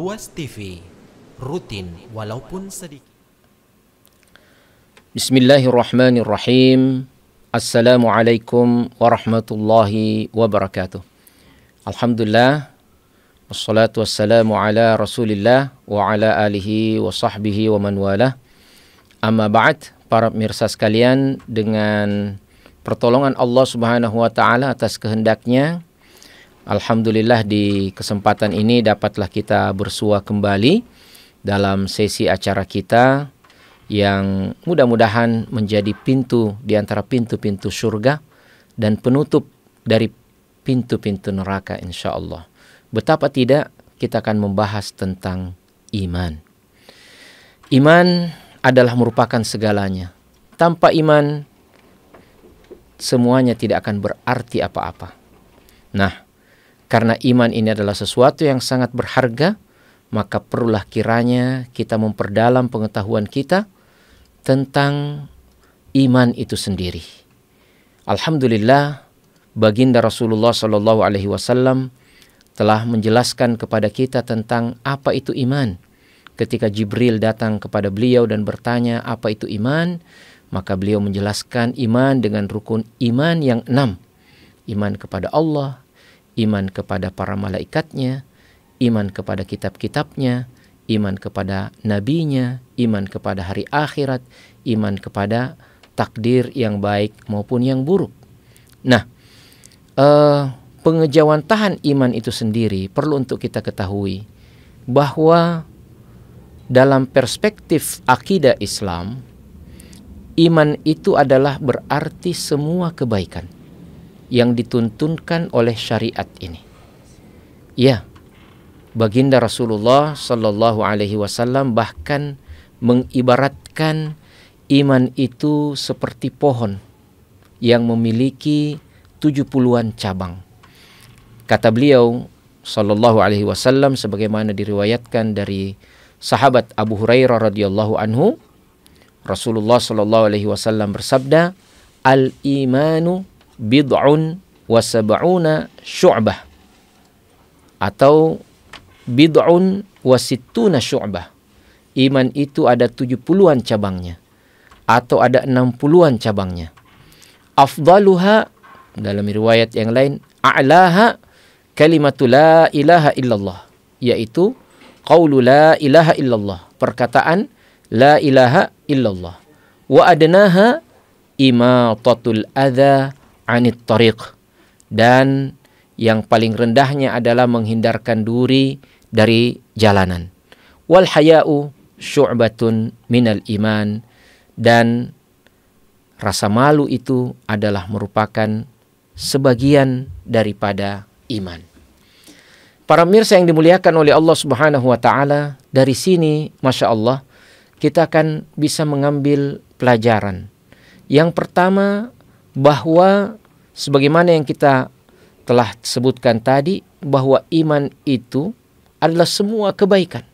Luas TV, rutin walaupun sedikit. Bismillahirrahmanirrahim. Assalamualaikum warahmatullahi wabarakatuh. Alhamdulillah, wassalatu wassalamu ala rasulillah wa ala alihi wa sahbihi wa man walah. Amma ba'd, para pemirsa sekalian, dengan pertolongan Allah subhanahu wa ta'ala atas kehendaknya, alhamdulillah di kesempatan ini dapatlah kita bersua kembali dalam sesi acara kita yang mudah-mudahan menjadi pintu di antara pintu-pintu surga dan penutup dari pintu-pintu neraka insyaallah. Betapa tidak, kita akan membahas tentang iman. Iman adalah merupakan segalanya. Tanpa iman semuanya tidak akan berarti apa-apa. Nah, karena iman ini adalah sesuatu yang sangat berharga, maka perlulah kiranya kita memperdalam pengetahuan kita tentang iman itu sendiri. Alhamdulillah, baginda Rasulullah SAW telah menjelaskan kepada kita tentang apa itu iman. Ketika Jibril datang kepada beliau dan bertanya apa itu iman, maka beliau menjelaskan iman dengan rukun iman yang 6. Iman kepada Allah, iman kepada para malaikatnya, iman kepada kitab-kitabnya, iman kepada nabinya, iman kepada hari akhirat, iman kepada takdir yang baik maupun yang buruk. Nah, pengejawantahan iman itu sendiri perlu untuk kita ketahui bahwa dalam perspektif akidah Islam, iman itu adalah berarti semua kebaikan yang dituntunkan oleh syariat ini. Ya, baginda Rasulullah sallallahu alaihi wasallam bahkan mengibaratkan iman itu seperti pohon yang memiliki 70-an cabang. Kata beliau sallallahu alaihi wasallam sebagaimana diriwayatkan dari sahabat Abu Hurairah radhiyallahu anhu, Rasulullah sallallahu alaihi wasallam bersabda, "Al-imanu bid'un wa sab'una syu'bah," atau bid'un wa sittuna syu'bah. Iman itu ada 70-an cabangnya atau ada 60-an cabangnya. Afdaluha, dalam riwayat yang lain, a'laha kalimatu la ilaha illallah, yaitu qaulu la ilaha illallah, perkataan la ilaha illallah. Wa adnaha imatatul adza 'anit tariq, dan yang paling rendahnya adalah menghindarkan duri dari jalanan. Wal haya'u syu'batun minal iman, dan rasa malu itu adalah merupakan sebagian daripada iman. Para pemirsa yang dimuliakan oleh Allah Subhanahu wa taala, dari sini Masya Allah kita akan bisa mengambil pelajaran. Yang pertama, bahwa sebagaimana yang kita telah sebutkan tadi, bahwa iman itu adalah semua kebaikan.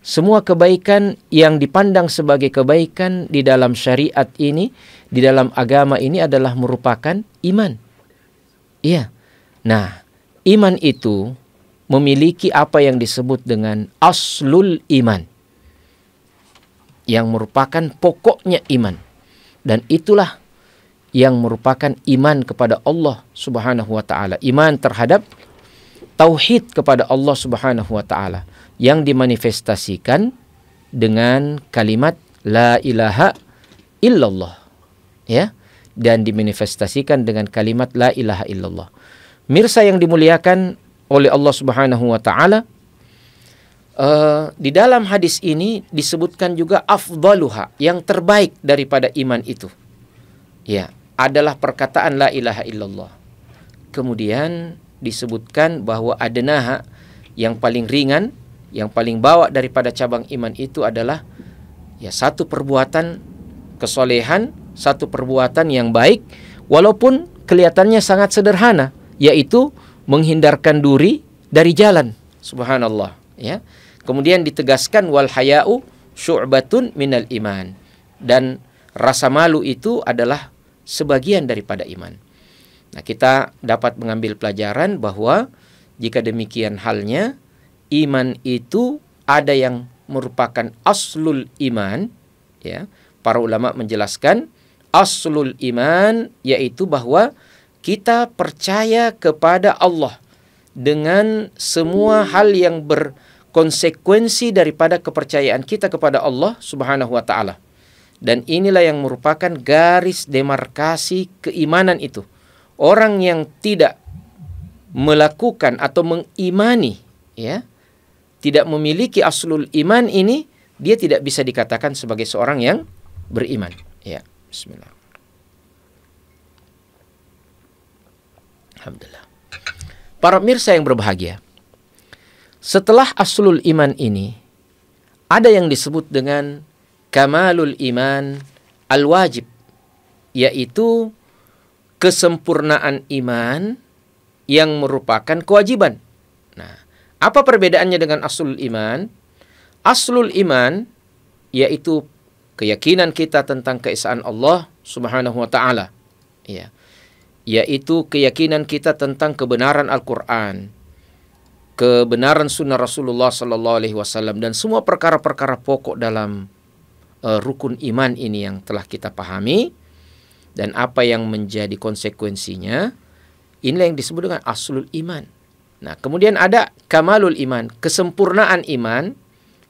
Semua kebaikan yang dipandang sebagai kebaikan di dalam syariat ini, di dalam agama ini adalah merupakan iman. Iya. Nah, iman itu memiliki apa yang disebut dengan aslul iman, yang merupakan pokoknya iman. Dan itulah yang merupakan iman kepada Allah Subhanahu wa ta'ala. Iman terhadap tauhid kepada Allah Subhanahu wa ta'ala yang dimanifestasikan dengan kalimat la ilaha illallah, ya, dan dimanifestasikan dengan kalimat la ilaha illallah. Mirsa yang dimuliakan oleh Allah Subhanahu wa ta'ala, di dalam hadis ini disebutkan juga afdaluha, yang terbaik daripada iman itu, ya, adalah perkataan la ilaha illallah. Kemudian disebutkan bahwa adnaha, yang paling ringan, yang paling bawah daripada cabang iman itu adalah ya satu perbuatan kesolehan, satu perbuatan yang baik, walaupun kelihatannya sangat sederhana, yaitu menghindarkan duri dari jalan. Subhanallah, ya. Kemudian ditegaskan wal haya'u syu'batun minal iman, dan rasa malu itu adalah sebagian daripada iman. Nah, kita dapat mengambil pelajaran bahwa jika demikian halnya, iman itu ada yang merupakan aslul iman, ya. Para ulama menjelaskan aslul iman yaitu bahwa kita percaya kepada Allah dengan semua hal yang berkonsekuensi daripada kepercayaan kita kepada Allah Subhanahu wa taala. Dan inilah yang merupakan garis demarkasi keimanan itu. Orang yang tidak melakukan atau mengimani, ya, tidak memiliki aslul iman ini, dia tidak bisa dikatakan sebagai seorang yang beriman. Ya, bismillah. Alhamdulillah. Para pemirsa yang berbahagia, setelah aslul iman ini, ada yang disebut dengan kamalul iman al-wajib, yaitu kesempurnaan iman yang merupakan kewajiban. Nah, apa perbedaannya dengan aslul iman? Aslul iman yaitu keyakinan kita tentang keesaan Allah Subhanahu wa taala. Ya. Yaitu keyakinan kita tentang kebenaran Al-Qur'an, kebenaran sunnah Rasulullah sallallahu alaihi wasallam, dan semua perkara-perkara pokok dalam rukun iman ini yang telah kita pahami dan apa yang menjadi konsekuensinya. Inilah yang disebut dengan aslul iman. Nah, kemudian ada kamalul iman, kesempurnaan iman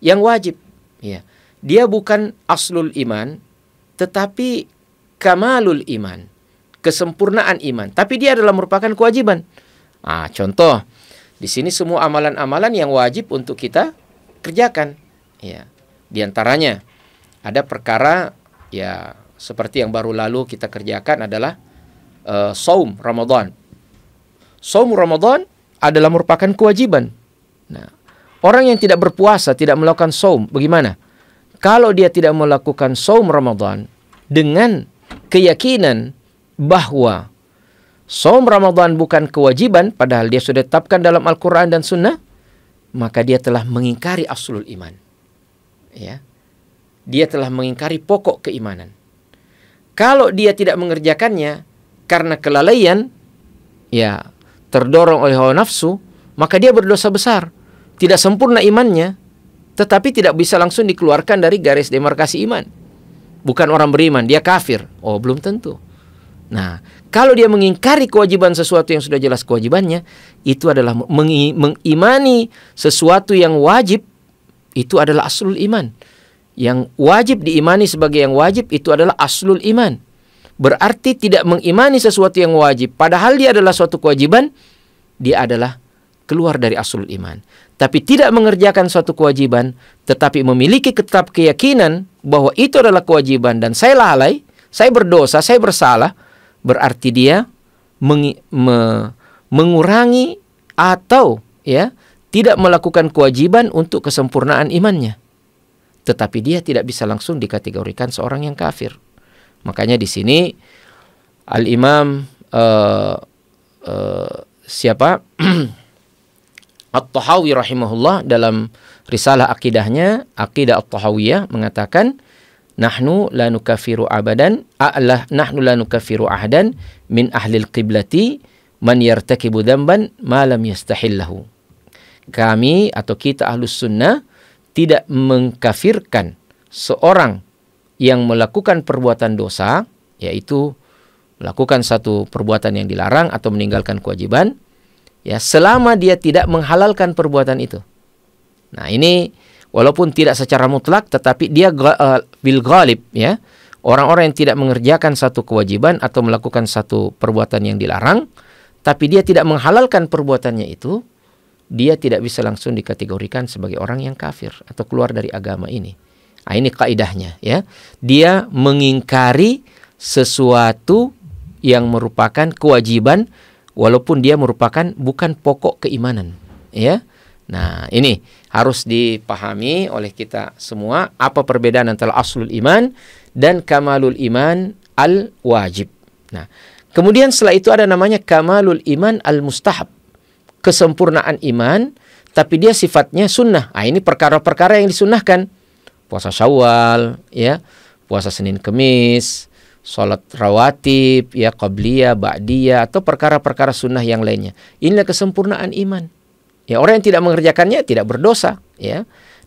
yang wajib. Ya. Dia bukan aslul iman, tetapi kamalul iman, kesempurnaan iman. Tapi dia adalah merupakan kewajiban. Nah, contoh, di sini semua amalan-amalan yang wajib untuk kita kerjakan. Ya. Di antaranya ada perkara, ya, seperti yang baru lalu kita kerjakan adalah saum Ramadan. Saum Ramadan adalah merupakan kewajiban. Nah, orang yang tidak berpuasa, tidak melakukan saum, bagaimana? Kalau dia tidak melakukan saum Ramadan dengan keyakinan bahwa saum Ramadan bukan kewajiban, padahal dia sudah tetapkan dalam Al-Quran dan Sunnah, maka dia telah mengingkari aslul iman. Ya, dia telah mengingkari pokok keimanan. Kalau dia tidak mengerjakannya karena kelalaian, ya, terdorong oleh hawa nafsu, maka dia berdosa besar. Tidak sempurna imannya, tetapi tidak bisa langsung dikeluarkan dari garis demarkasi iman. Bukan orang beriman, dia kafir. Oh, belum tentu. Nah, kalau dia mengingkari kewajiban sesuatu yang sudah jelas kewajibannya, itu adalah mengimani sesuatu yang wajib, itu adalah aslul iman. Yang wajib diimani sebagai yang wajib, itu adalah aslul iman. Berarti tidak mengimani sesuatu yang wajib, padahal dia adalah suatu kewajiban, dia adalah keluar dari aslul iman. Tapi tidak mengerjakan suatu kewajiban, tetapi memiliki tetap keyakinan bahwa itu adalah kewajiban dan saya lalai, saya berdosa, saya bersalah, berarti dia mengurangi atau, ya, tidak melakukan kewajiban untuk kesempurnaan imannya. Tetapi dia tidak bisa langsung dikategorikan seorang yang kafir. Makanya di sini Al-Imam At-Tahawi rahimahullah dalam risalah akidahnya, Aqidah At-Tahawiyah, mengatakan nahnu la nukaffiru ahadan min ahlil qiblati man yartakibu dzamban ma lam yastahillahu. Kami atau kita Ahlus Sunnah tidak mengkafirkan seorang yang melakukan perbuatan dosa, yaitu melakukan satu perbuatan yang dilarang atau meninggalkan kewajiban, ya, selama dia tidak menghalalkan perbuatan itu. Nah, ini walaupun tidak secara mutlak, tetapi dia bil ghalib, ya. Orang-orang yang tidak mengerjakan satu kewajiban atau melakukan satu perbuatan yang dilarang, tapi dia tidak menghalalkan perbuatannya itu, dia tidak bisa langsung dikategorikan sebagai orang yang kafir atau keluar dari agama ini. Nah, ini kaidahnya, ya. Dia mengingkari sesuatu yang merupakan kewajiban walaupun dia merupakan bukan pokok keimanan, ya. Nah, ini harus dipahami oleh kita semua apa perbedaan antara aslul iman dan kamalul iman al-wajib. Nah, kemudian setelah itu ada namanya kamalul iman al-mustahab, kesempurnaan iman tapi dia sifatnya sunnah. Nah, ini perkara-perkara yang disunnahkan. Puasa Syawal, ya, puasa Senin Kemis, salat rawatib, ya, qabliyah, ba'diyah, atau perkara-perkara sunnah yang lainnya. Inilah kesempurnaan iman. Ya, orang yang tidak mengerjakannya tidak berdosa, ya.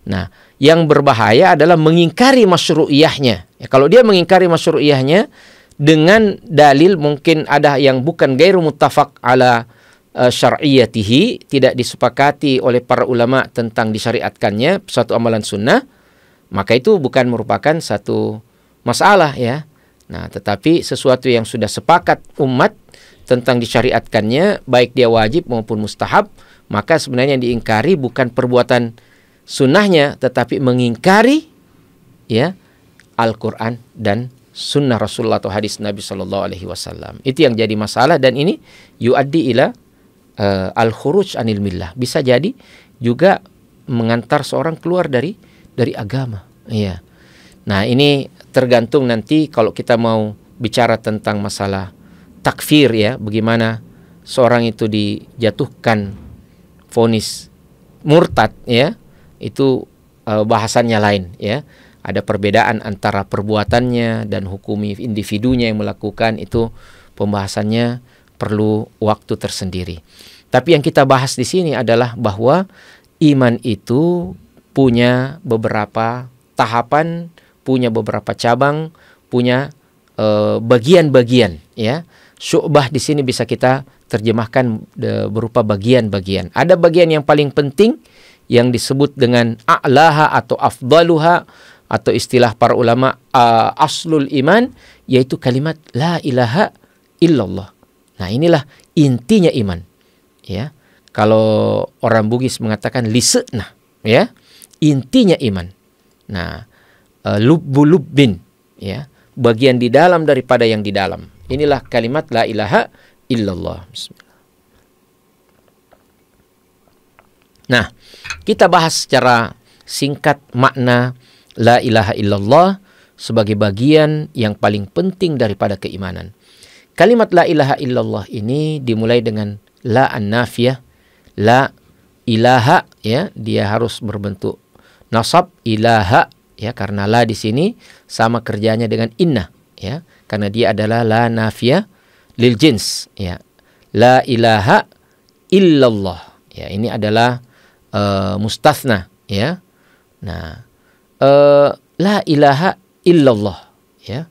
Nah, yang berbahaya adalah mengingkari masyru'iyahnya. Ya, kalau dia mengingkari masyru'iyahnya dengan dalil mungkin ada yang bukan gairu muttafaq ala syar'iyatihi, tidak disepakati oleh para ulama tentang disyariatkannya suatu amalan sunnah, maka itu bukan merupakan satu masalah, ya. Nah, tetapi sesuatu yang sudah sepakat umat tentang disyariatkannya, baik dia wajib maupun mustahab, maka sebenarnya yang diingkari bukan perbuatan sunnahnya, tetapi mengingkari, ya, Al-Quran dan sunnah Rasulullah atau hadis Nabi SAW. Itu yang jadi masalah, dan ini yuaddi ila al-khuruj anil millah. Bisa jadi juga mengantar seorang keluar dari agama. Iya. Nah, ini tergantung nanti kalau kita mau bicara tentang masalah takfir, ya, bagaimana seorang itu dijatuhkan vonis murtad, ya, itu bahasannya lain, ya. Ada perbedaan antara perbuatannya dan hukum individunya yang melakukan, itu pembahasannya perlu waktu tersendiri. Tapi yang kita bahas di sini adalah bahwa iman itu punya beberapa tahapan, punya beberapa cabang, punya bagian-bagian, ya. Syu'bah di sini bisa kita terjemahkan berupa bagian-bagian. Ada bagian yang paling penting yang disebut dengan a'laha atau afdaluha, atau istilah para ulama aslul iman, yaitu kalimat la ilaha illallah. Nah, inilah intinya iman, ya. Kalau orang Bugis mengatakan lisenah, ya, intinya iman. Nah, lubbu lubbin, ya, bagian di dalam daripada yang di dalam. Inilah kalimat la ilaha illallah. Bismillah. Nah, kita bahas secara singkat makna la ilaha illallah sebagai bagian yang paling penting daripada keimanan. Kalimat la ilaha illallah ini dimulai dengan la an-nafiyah, la ilaha, ya, dia harus berbentuk nasab, ilaha, ya, karena la di sini sama kerjanya dengan inna, ya, karena dia adalah la nafiyah lil jins, ya. La ilaha illallah, ya, ini adalah mustathna, ya. Nah, la ilaha illallah, ya.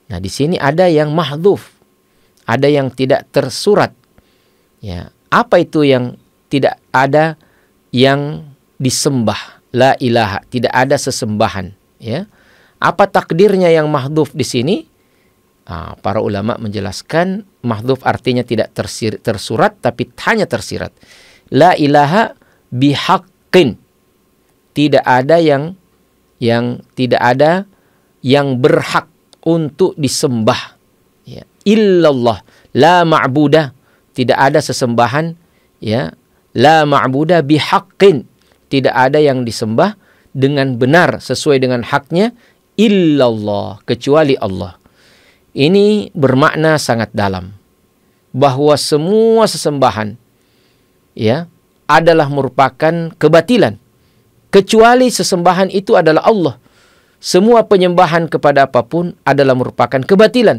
Nah, di sini ada yang mahdhuf, ada yang tidak tersurat, ya. Apa itu yang tidak ada? Yang disembah, la ilaha, tidak ada sesembahan, ya. Apa takdirnya yang mahdhuf di sini? Para ulama menjelaskan mahdhuf artinya tidak tersurat, tapi hanya tersirat. La ilaha bihaqqin, tidak ada yang tidak ada yang berhak untuk disembah, ya. Illallah, la ma'budah, tidak ada sesembahan, ya. La ma'budah bihaqqin, tidak ada yang disembah dengan benar sesuai dengan haknya, illallah, kecuali Allah. Ini bermakna sangat dalam, bahwa semua sesembahan, ya, adalah merupakan kebatilan, kecuali sesembahan itu adalah Allah. Semua penyembahan kepada apapun adalah merupakan kebatilan,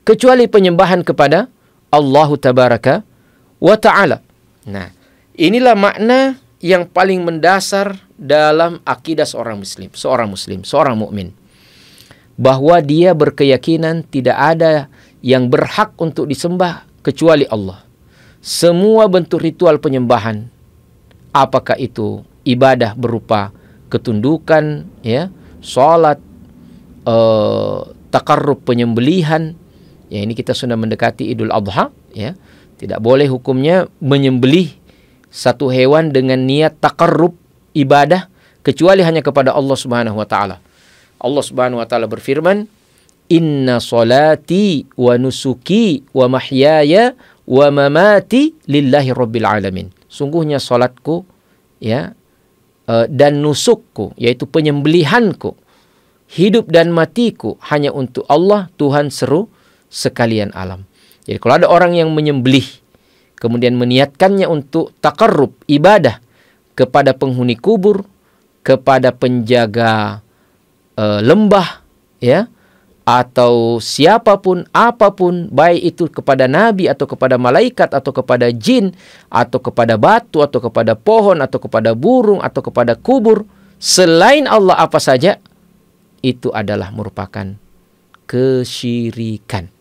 kecuali penyembahan kepada Allah Tabaraka wa Ta'ala. Nah, inilah makna yang paling mendasar dalam akidah seorang muslim, seorang mukmin, bahwa dia berkeyakinan tidak ada yang berhak untuk disembah kecuali Allah. Semua bentuk ritual penyembahan, apakah itu ibadah berupa ketundukan, ya, salat, takarrub penyembelihan, ya, ini kita sudah mendekati Idul Adha, ya. Tidak boleh hukumnya menyembelih satu hewan dengan niat takarrub ibadah kecuali hanya kepada Allah Subhanahu wa taala. Allah Subhanahu wa taala berfirman, "Inna salati wa nusuki wa mahyaya wa mamati lillahi rabbil alamin." Sungguhnya salatku, ya, dan nusukku, yaitu penyembelihanku, hidup dan matiku hanya untuk Allah, Tuhan seru sekalian alam. Jadi kalau ada orang yang menyembelih kemudian meniatkannya untuk takarrub ibadah kepada penghuni kubur, kepada penjaga lembah, ya, atau siapapun, apapun, baik itu kepada nabi atau kepada malaikat atau kepada jin atau kepada batu atau kepada pohon atau kepada burung atau kepada kubur, selain Allah apa saja, itu adalah merupakan kesyirikan.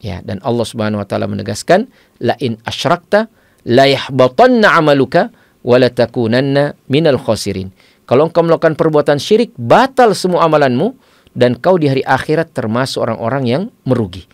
Ya, dan Allah Subhanahu wa taala menegaskan, la in asyrakta la yahbatanna 'amaluka wa la takunanna minal khasirin. Kalau engkau melakukan perbuatan syirik, batal semua amalanmu dan kau di hari akhirat termasuk orang-orang yang merugi.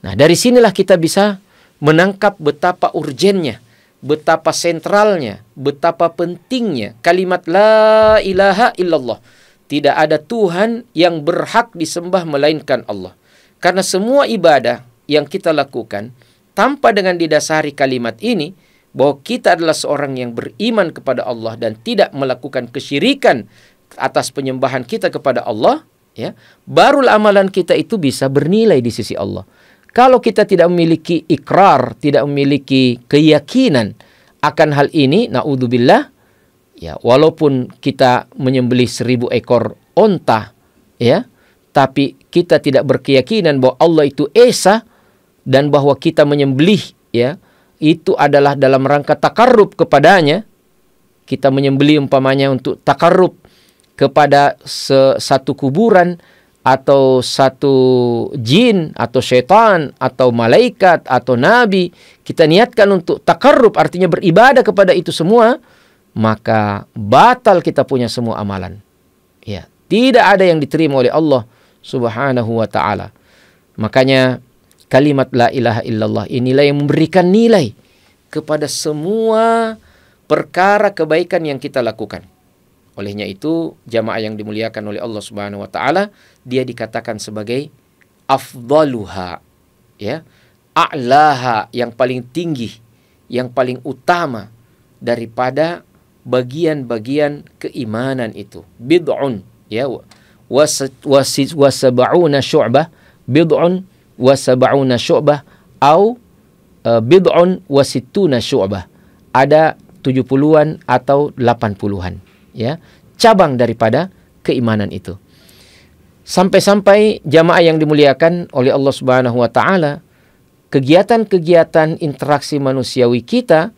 Nah, dari sinilah kita bisa menangkap betapa urgennya, betapa sentralnya, betapa pentingnya kalimat la ilaha illallah. Tidak ada Tuhan yang berhak disembah melainkan Allah. Karena semua ibadah yang kita lakukan tanpa dengan didasari kalimat ini, bahwa kita adalah seorang yang beriman kepada Allah dan tidak melakukan kesyirikan atas penyembahan kita kepada Allah, ya, barulah amalan kita itu bisa bernilai di sisi Allah. Kalau kita tidak memiliki ikrar, tidak memiliki keyakinan akan hal ini, naudzubillah, ya, walaupun kita menyembelih 1000 ekor onta, ya, tapi kita tidak berkeyakinan bahwa Allah itu esa dan bahwa kita menyembelih, ya, itu adalah dalam rangka takarrub kepadanya. Kita menyembelih umpamanya untuk takarrub kepada satu kuburan atau satu jin atau syaitan atau malaikat atau nabi, kita niatkan untuk takarrub, artinya beribadah kepada itu semua, maka batal kita punya semua amalan. Ya, tidak ada yang diterima oleh Allah Subhanahu wa taala. Makanya kalimat la ilaha illallah inilah yang memberikan nilai kepada semua perkara kebaikan yang kita lakukan. Olehnya itu, jamaah yang dimuliakan oleh Allah Subhanahu wa taala, dia dikatakan sebagai afdaluha, ya, a'laha, yang paling tinggi, yang paling utama daripada bagian-bagian keimanan itu. Bid'un, ya, wa sab'una syu'bah, bid'un wa sab'una syu'bah, au bid'un wa sittuna syu'bah. Ada 70-an atau 80-an. Ya, cabang daripada keimanan itu. Sampai-sampai jamaah yang dimuliakan oleh Allah Subhanahu wa taala, kegiatan-kegiatan interaksi manusiawi kita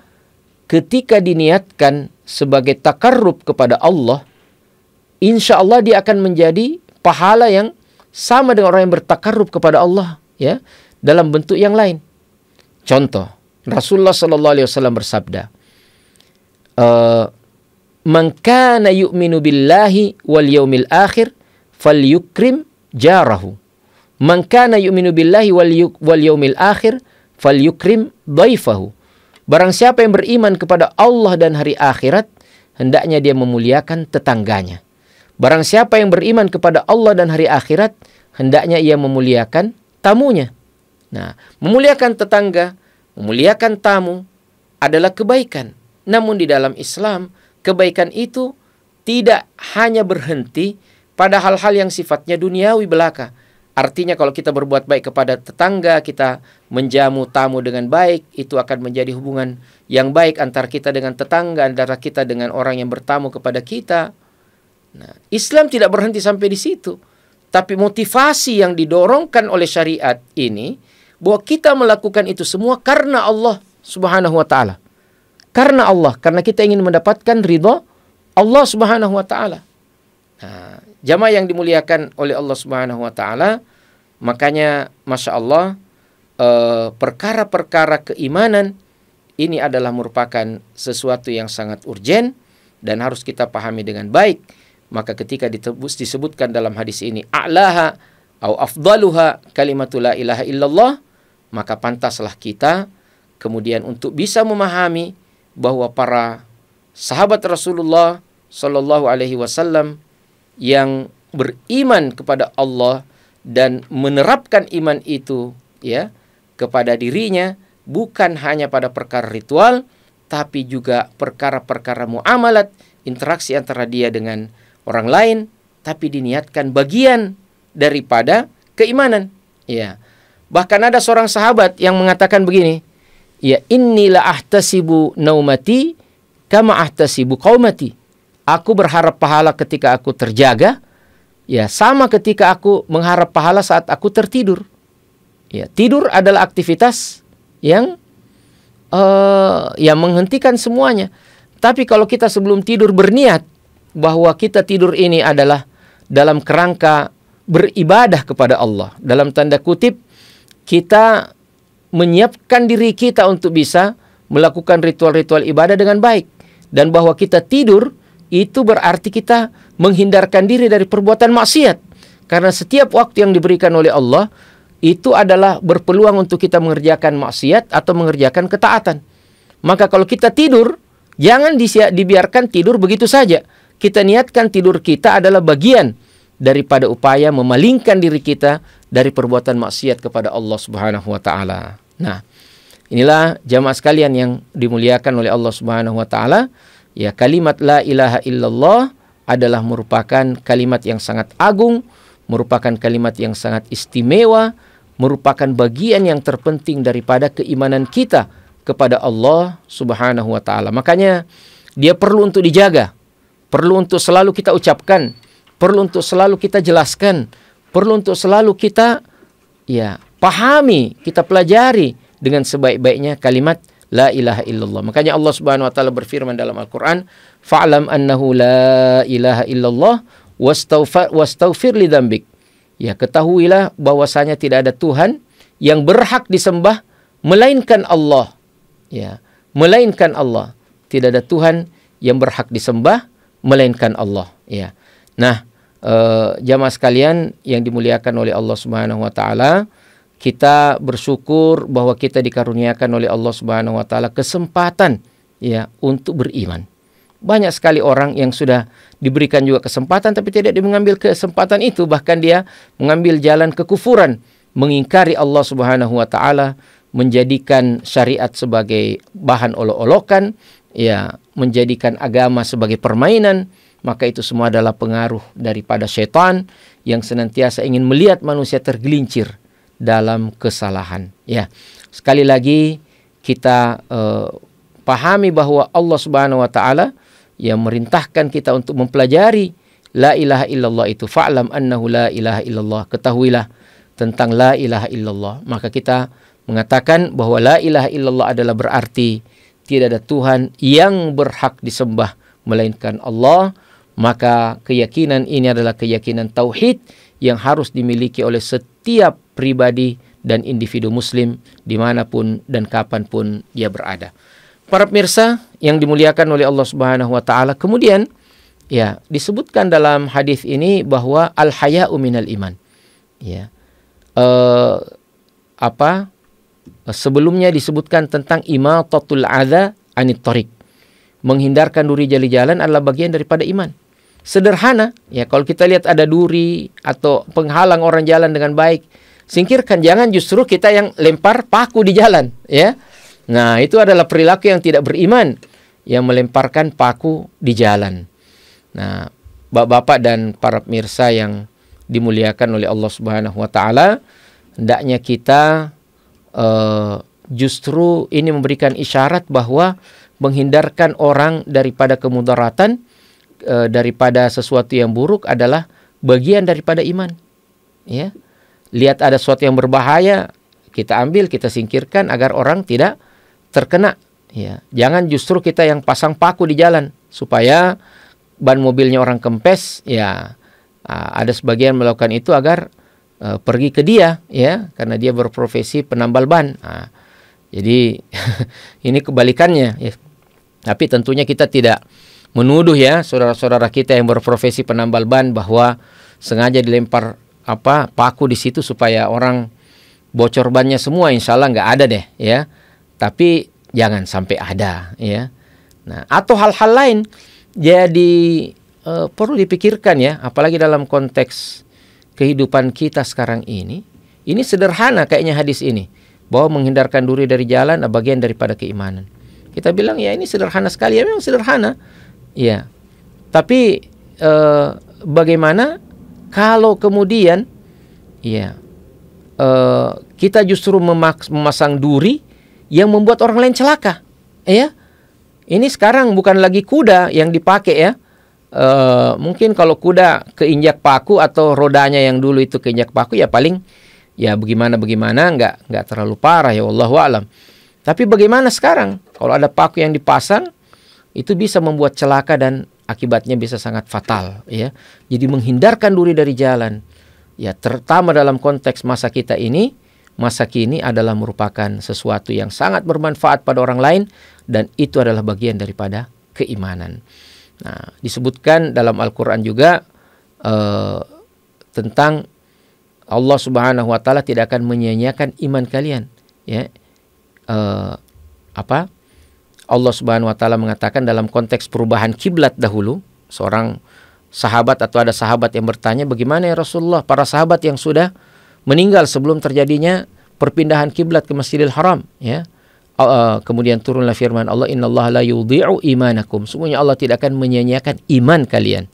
ketika diniatkan sebagai takarrub kepada Allah, insya Allah dia akan menjadi pahala yang sama dengan orang yang bertakarrub kepada Allah, ya, dalam bentuk yang lain. Contoh, Rasulullah sallallahu alaihi wasallam bersabda, man kana yu'minu billahi wal yaumil akhir falyukrim jarahu. Man kana yu'minu billahi wal yaumil akhir falyukrim dhaifahu. Barang siapa yang beriman kepada Allah dan hari akhirat, hendaknya dia memuliakan tetangganya. Barang siapa yang beriman kepada Allah dan hari akhirat, hendaknya ia memuliakan tamunya. Nah, memuliakan tetangga, memuliakan tamu adalah kebaikan. Namun di dalam Islam, kebaikan itu tidak hanya berhenti pada hal-hal yang sifatnya duniawi belaka. Artinya kalau kita berbuat baik kepada tetangga, kita menjamu tamu dengan baik, itu akan menjadi hubungan yang baik antara kita dengan tetangga, antara kita dengan orang yang bertamu kepada kita. Nah, Islam tidak berhenti sampai di situ. Tapi motivasi yang didorongkan oleh syariat ini, bahwa kita melakukan itu semua karena Allah Subhanahu wa ta'ala. Karena Allah, karena kita ingin mendapatkan ridha Allah Subhanahu wa ta'ala. Nah, jamaah yang dimuliakan oleh Allah Subhanahu wa ta'ala, makanya Masya Allah, perkara-perkara keimanan ini adalah merupakan sesuatu yang sangat urgen dan harus kita pahami dengan baik. Maka ketika disebutkan dalam hadis ini a'laha au afdaluha kalimatu la ilaha illallah, maka pantaslah kita kemudian untuk bisa memahami bahwa para sahabat Rasulullah Sallallahu Alaihi Wasallam yang beriman kepada Allah dan menerapkan iman itu, ya, kepada dirinya, bukan hanya pada perkara ritual, tapi juga perkara-perkara muamalat, interaksi antara dia dengan orang lain, tapi diniatkan bagian daripada keimanan. Ya, bahkan ada seorang sahabat yang mengatakan begini, ya, inni la ahtasibu naumati kama ahtasibu qaumati. Aku berharap pahala ketika aku terjaga Ya, sama ketika aku mengharap pahala saat aku tertidur. Ya, tidur adalah aktivitas yang menghentikan semuanya. Tapi kalau kita sebelum tidur berniat bahwa kita tidur ini adalah dalam kerangka beribadah kepada Allah, dalam tanda kutip kita menyiapkan diri kita untuk bisa melakukan ritual-ritual ibadah dengan baik, dan bahwa kita tidur itu berarti kita menghindarkan diri dari perbuatan maksiat, karena setiap waktu yang diberikan oleh Allah itu adalah berpeluang untuk kita mengerjakan maksiat atau mengerjakan ketaatan. Maka kalau kita tidur, jangan dibiarkan tidur begitu saja. Kita niatkan tidur kita adalah bagian daripada upaya memalingkan diri kita dari perbuatan maksiat kepada Allah Subhanahu wa taala. Nah, inilah jamaah sekalian yang dimuliakan oleh Allah Subhanahu wa taala. Ya, kalimat la ilaha illallah adalah merupakan kalimat yang sangat agung, merupakan kalimat yang sangat istimewa, merupakan bagian yang terpenting daripada keimanan kita kepada Allah Subhanahu wa taala. Makanya dia perlu untuk dijaga, perlu untuk selalu kita ucapkan, perlu untuk selalu kita jelaskan, perlu untuk selalu kita pahami, kita pelajari dengan sebaik-baiknya kalimat la ilaha illallah. Makanya Allah Subhanahu wa taala berfirman dalam Al-Qur'an, "Fa'lam annahu la ilaha illallah wastaghfir li dzambik." Ya, ketahuilah bahwasanya tidak ada Tuhan yang berhak disembah melainkan Allah. Ya, melainkan Allah. Tidak ada Tuhan yang berhak disembah melainkan Allah. Ya. Nah, jamaah sekalian yang dimuliakan oleh Allah Subhanahu wa taala, kita bersyukur bahwa kita dikaruniakan oleh Allah Subhanahu wa taala kesempatan untuk beriman. Banyak sekali orang yang sudah diberikan juga kesempatan tapi tidak mengambil kesempatan itu, bahkan dia mengambil jalan kekufuran, mengingkari Allah Subhanahu wa taala, menjadikan syariat sebagai bahan olok-olokan, menjadikan agama sebagai permainan. Maka itu semua adalah pengaruh daripada syaitan yang senantiasa ingin melihat manusia tergelincir dalam kesalahan. Ya, sekali lagi kita pahami bahwa Allah Subhanahu wa taala yang merintahkan kita untuk mempelajari la ilaha illallah itu. Fa'lam annahu la ilaha illallah. Ketahuilah tentang la ilaha illallah. Maka kita mengatakan bahwa la ilaha illallah adalah berarti tidak ada Tuhan yang berhak disembah melainkan Allah. Maka keyakinan ini adalah keyakinan tauhid yang harus dimiliki oleh setiap pribadi dan individu muslim dimanapun dan kapanpun dia berada. Para pemirsa yang dimuliakan oleh Allah Subhanahu wa taala, kemudian disebutkan dalam hadis ini bahwa al-haya'u minal iman. Sebelumnya disebutkan tentang imatatul adza anit thariq. Menghindarkan duri dari jalan adalah bagian daripada iman. Sederhana, kalau kita lihat ada duri atau penghalang orang jalan dengan baik, singkirkan, jangan justru kita yang lempar paku di jalan, Nah, itu adalah perilaku yang tidak beriman, yang melemparkan paku di jalan. Nah, Bapak-bapak dan para pemirsa yang dimuliakan oleh Allah Subhanahu wa taala, hendaknya kita justru ini memberikan isyarat bahwa menghindarkan orang daripada kemudaratan, daripada sesuatu yang buruk adalah bagian daripada iman. Lihat ada sesuatu yang berbahaya, kita ambil, kita singkirkan agar orang tidak terkena. Jangan justru kita yang pasang paku di jalan supaya ban mobilnya orang kempes. Ada sebagian melakukan itu agar pergi ke dia, karena dia berprofesi penambal ban. Jadi ini kebalikannya. Tapi tentunya kita tidak menuduh saudara-saudara kita yang berprofesi penambal ban bahwa sengaja dilempar paku di situ supaya orang bocor bannya semua. Insya Allah nggak ada deh, Tapi jangan sampai ada, Nah, atau hal-hal lain jadi perlu dipikirkan, apalagi dalam konteks kehidupan kita sekarang ini. Ini sederhana kayaknya hadis ini, bahwa menghindarkan duri dari jalan adalah bagian daripada keimanan. Kita bilang ini sederhana sekali, memang sederhana, Tapi bagaimana kalau kemudian kita justru memasang duri yang membuat orang lain celaka, Ini sekarang bukan lagi kuda yang dipakai, mungkin kalau kuda keinjak paku atau rodanya yang dulu itu keinjak paku, ya paling ya bagaimana nggak terlalu parah, ya wallahu alam. Tapi bagaimana sekarang kalau ada paku yang dipasang, itu bisa membuat celaka dan akibatnya bisa sangat fatal, ya. Jadi menghindarkan diri dari jalan, ya, terutama dalam konteks masa kita ini, masa kini adalah merupakan sesuatu yang sangat bermanfaat pada orang lain, dan itu adalah bagian daripada keimanan. Nah, disebutkan dalam Al-Quran juga tentang Allah Subhanahu wa Ta'ala tidak akan menyia-nyiakan iman kalian, ya. Allah Subhanahu wa Ta'ala mengatakan dalam konteks perubahan kiblat dahulu, seorang sahabat atau ada sahabat yang bertanya, bagaimana ya Rasulullah para sahabat yang sudah meninggal sebelum terjadinya perpindahan kiblat ke Masjidil Haram, ya. Kemudian turunlah firman Allah, innallaha la yudhi'u imanakum. Sungguhnya Allah tidak akan menyia-nyiakan iman kalian.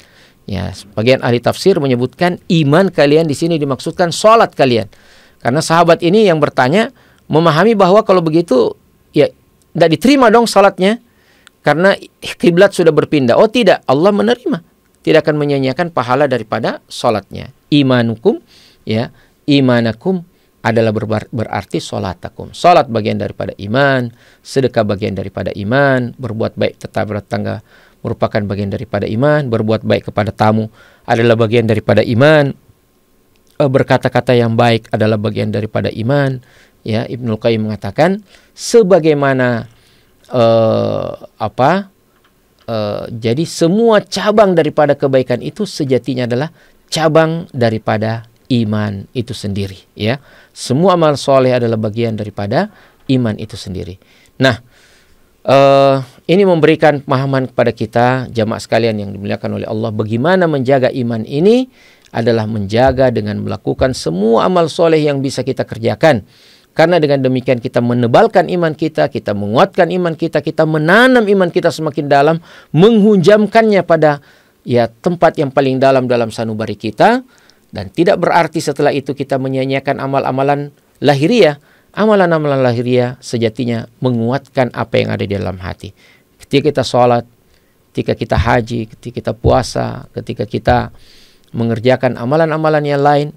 Ya, sebagian ahli tafsir menyebutkan iman kalian di sini dimaksudkan salat kalian. Karena sahabat ini yang bertanya memahami bahwa kalau begitu ya tidak diterima dong salatnya karena kiblat sudah berpindah. Oh tidak, Allah menerima. Tidak akan menyia-nyiakan pahala daripada salatnya. Imanukum, ya, imanakum adalah berarti salatakum. Salat bagian daripada iman, sedekah bagian daripada iman, berbuat baik tetangga tetangga merupakan bagian daripada iman, berbuat baik kepada tamu adalah bagian daripada iman, berkata-kata yang baik adalah bagian daripada iman. Ya, Ibnul Qayyim mengatakan sebagaimana jadi semua cabang daripada kebaikan itu sejatinya adalah cabang daripada iman itu sendiri, ya. Semua amal soleh adalah bagian daripada iman itu sendiri. Nah, ini memberikan pemahaman kepada kita jamaah sekalian yang dimuliakan oleh Allah, bagaimana menjaga iman ini adalah menjaga dengan melakukan semua amal soleh yang bisa kita kerjakan. Karena dengan demikian kita menebalkan iman kita, kita menguatkan iman kita, kita menanam iman kita semakin dalam, menghunjamkannya pada ya tempat yang paling dalam sanubari kita. Dan tidak berarti setelah itu kita menyia-nyiakan amal-amalan lahiriah. Amalan-amalan lahiriah sejatinya menguatkan apa yang ada di dalam hati. Ketika kita sholat, ketika kita haji, ketika kita puasa, ketika kita mengerjakan amalan-amalan yang lain,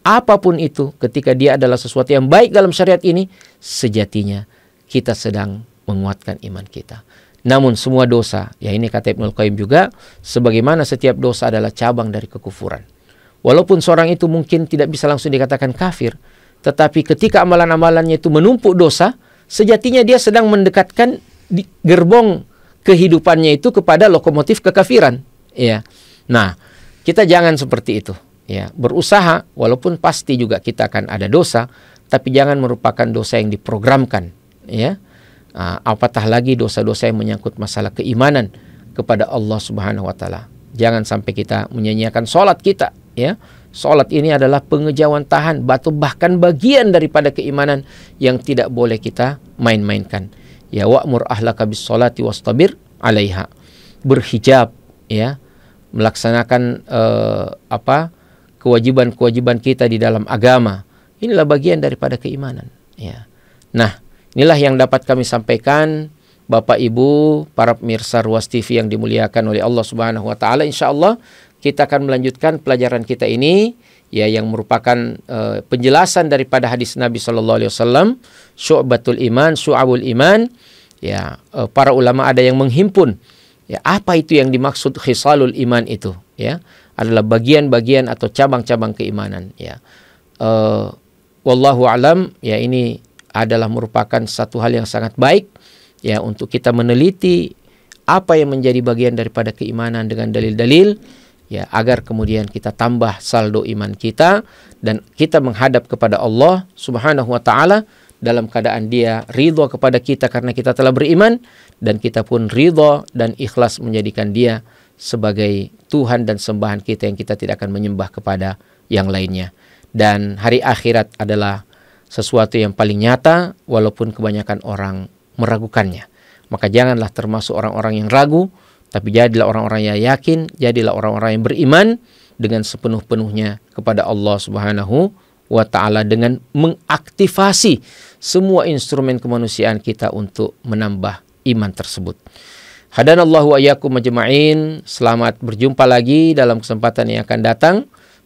apapun itu, ketika dia adalah sesuatu yang baik dalam syariat ini, sejatinya kita sedang menguatkan iman kita. Namun semua dosa, ya ini kata Ibnul Qayyim juga, sebagaimana setiap dosa adalah cabang dari kekufuran. Walaupun seorang itu mungkin tidak bisa langsung dikatakan kafir, tetapi ketika amalan-amalannya itu menumpuk dosa, sejatinya dia sedang mendekatkan di gerbong kehidupannya itu kepada lokomotif kekafiran. Ya. Nah, kita jangan seperti itu. Ya, berusaha, walaupun pasti juga kita akan ada dosa, tapi jangan merupakan dosa yang diprogramkan. Ya. Apatah lagi dosa-dosa yang menyangkut masalah keimanan kepada Allah Subhanahu wa Ta'ala. Jangan sampai kita menyia-nyiakan sholat kita. Ya, sholat ini adalah pengejauhan tahan, bahkan bagian daripada keimanan yang tidak boleh kita main-mainkan. Ya, wa'mur ahlaka bis sholati wastabir 'alaiha. Berhijab, ya, melaksanakan kewajiban-kewajiban kita di dalam agama. Inilah bagian daripada keimanan. Ya. Nah, inilah yang dapat kami sampaikan, Bapak Ibu, para pemirsa Ruas TV yang dimuliakan oleh Allah Subhanahu wa Ta'ala. Insyaallah kita akan melanjutkan pelajaran kita ini, ya, yang merupakan penjelasan daripada hadis Nabi sallallahu alaihi wasallam, syu'batul iman, syu'abul iman. Ya, para ulama ada yang menghimpun, ya, apa itu yang dimaksud khisalul iman itu, ya, adalah bagian-bagian atau cabang-cabang keimanan, ya. Wallahu alam, ya, ini adalah merupakan satu hal yang sangat baik, ya, untuk kita meneliti apa yang menjadi bagian daripada keimanan dengan dalil-dalil, ya, agar kemudian kita tambah saldo iman kita dan kita menghadap kepada Allah Subhanahu wa Ta'ala dalam keadaan Dia ridha kepada kita karena kita telah beriman, dan kita pun ridha dan ikhlas menjadikan Dia sebagai Tuhan dan sembahan kita yang kita tidak akan menyembah kepada yang lainnya. Dan hari akhirat adalah sesuatu yang paling nyata walaupun kebanyakan orang meragukannya. Maka janganlah termasuk orang-orang yang ragu, tapi jadilah orang-orang yang yakin, jadilah orang-orang yang beriman dengan sepenuh-penuhnya kepada Allah Subhanahu wa Ta'ala dengan mengaktifasi semua instrumen kemanusiaan kita untuk menambah iman tersebut. Hadanallahu wa iyyakum ajma'in. Selamat berjumpa lagi dalam kesempatan yang akan datang.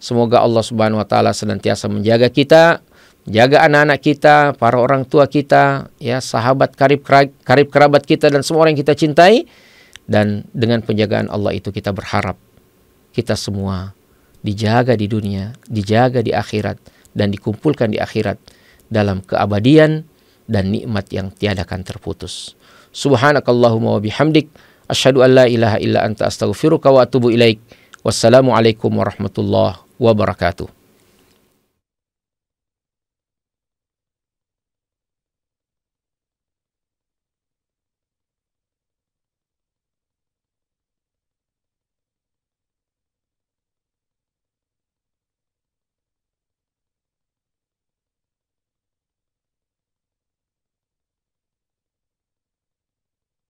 Semoga Allah Subhanahu wa taala senantiasa menjaga kita, jaga anak-anak kita, para orang tua kita, ya, sahabat karib kerabat kita dan semua orang yang kita cintai. Dan dengan penjagaan Allah itu kita berharap kita semua dijaga di dunia, dijaga di akhirat, dan dikumpulkan di akhirat dalam keabadian dan nikmat yang tiada akan terputus. Subhanakallahumma wa bihamdik, asyhadu an la ilaha illa anta astaghfiruka wa atubu ilaik. Wassalamualaikum warahmatullahi wabarakatuh.